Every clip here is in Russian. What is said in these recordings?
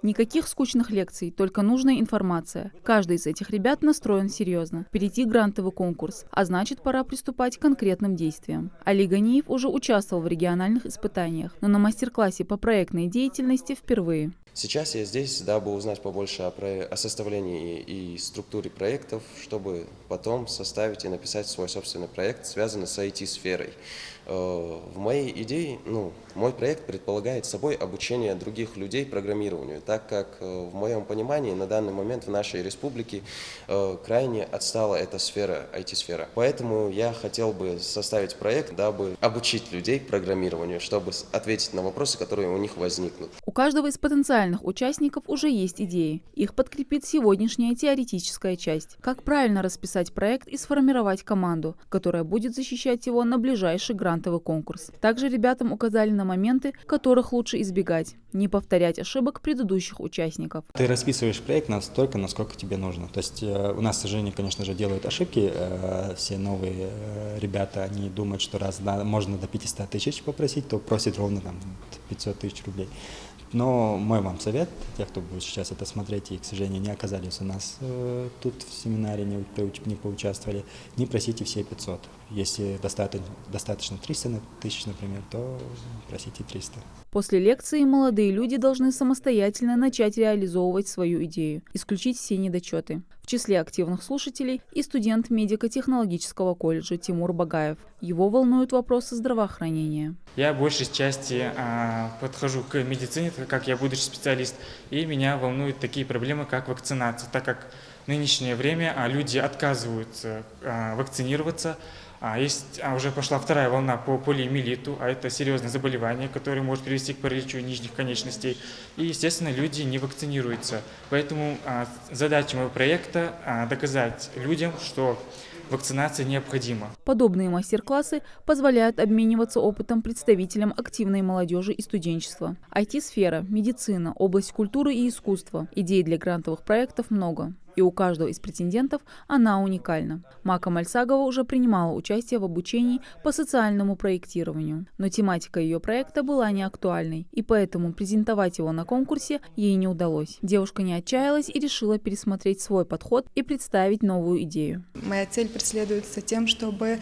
Никаких скучных лекций, только нужная информация. Каждый из этих ребят настроен серьезно. Впереди грантовый конкурс, а значит, пора приступать к конкретным действиям. Али Ганиев уже участвовал в региональных испытаниях, но на мастер-классе по проектной деятельности впервые. Сейчас я здесь, дабы узнать побольше о составлении и структуре проектов, чтобы потом составить и написать свой собственный проект, связанный с IT-сферой. В моей идее, мой проект предполагает собой обучение других людей программированию, так как в моем понимании на данный момент в нашей республике крайне отстала эта сфера, IT-сфера. Поэтому я хотел бы составить проект, дабы обучить людей программированию, чтобы ответить на вопросы, которые у них возникнут. У каждого из потенциальных участников уже есть идеи. Их подкрепит сегодняшняя теоретическая часть. Как правильно расписать проект и сформировать команду, которая будет защищать его на ближайший грантовый конкурс. Также ребятам указали на моменты, которых лучше избегать, не повторять ошибок предыдущих участников. Ты расписываешь проект настолько, насколько тебе нужно. То есть у нас, к сожалению, конечно же, делают ошибки. Все новые ребята, они думают, что раз можно до 500 тысяч попросить, то просят ровно 500 тысяч рублей. Но мой вам совет, тех, кто будет сейчас это смотреть и, к сожалению, не оказались у нас тут в семинаре, не поучаствовали, не просите все 500. Если достаточно 300 тысяч, например, то просите 300. После лекции молодые люди должны самостоятельно начать реализовывать свою идею, исключить все недочеты. В числе активных слушателей и студент медико-технологического колледжа Тимур Багаев. Его волнуют вопросы здравоохранения. Я большей части подхожу к медицине, так как я будущий специалист, и меня волнуют такие проблемы, как вакцинация, так как в нынешнее время люди отказываются вакцинироваться. Уже пошла вторая волна по полиомиелиту, а это серьезное заболевание, которое может привести к параличу нижних конечностей. И, естественно, люди не вакцинируются. Поэтому задача моего проекта – доказать людям, что вакцинация необходима. Подобные мастер-классы позволяют обмениваться опытом представителям активной молодежи и студенчества. IT-сфера, медицина, область культуры и искусства. Идей для грантовых проектов много. И у каждого из претендентов она уникальна. Мака Мальсагова уже принимала участие в обучении по социальному проектированию. Но тематика ее проекта была не актуальной, и поэтому презентовать его на конкурсе ей не удалось. Девушка не отчаялась и решила пересмотреть свой подход и представить новую идею. Моя цель преследуется тем, чтобы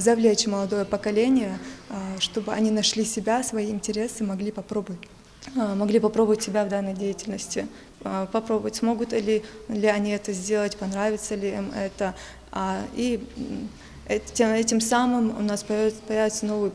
завлечь молодое поколение, чтобы они нашли себя, свои интересы, могли попробовать себя в данной деятельности, попробовать, смогут ли они это сделать, понравится ли им это. И этим самым у нас появятся новые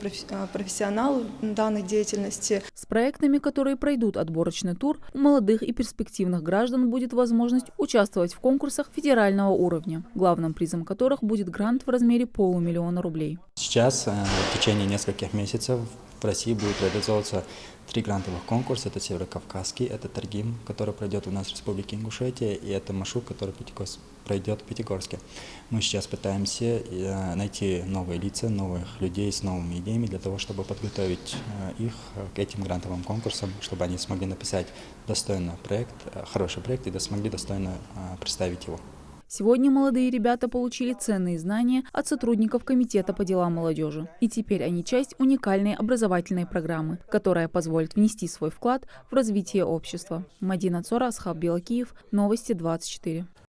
профессионалы в данной деятельности. С проектами, которые пройдут отборочный тур, у молодых и перспективных граждан будет возможность участвовать в конкурсах федерального уровня, главным призом которых будет грант в размере 500 000 рублей. Сейчас в течение нескольких месяцев в России будет реализовываться 3 грантовых конкурса. Это Северокавказский, это Таргим, который пройдет у нас в Республике Ингушетия, и это Машук, который пройдет в Пятигорске. Мы сейчас пытаемся найти новые лица, новых людей с новыми идеями для того, чтобы подготовить их к этим грантовым конкурсам, чтобы они смогли написать достойный проект, хороший проект и смогли достойно представить его. Сегодня молодые ребята получили ценные знания от сотрудников Комитета по делам молодежи. И теперь они часть уникальной образовательной программы, которая позволит внести свой вклад в развитие общества. Мадина Цора, Асхаб Белакиев, Новости 24.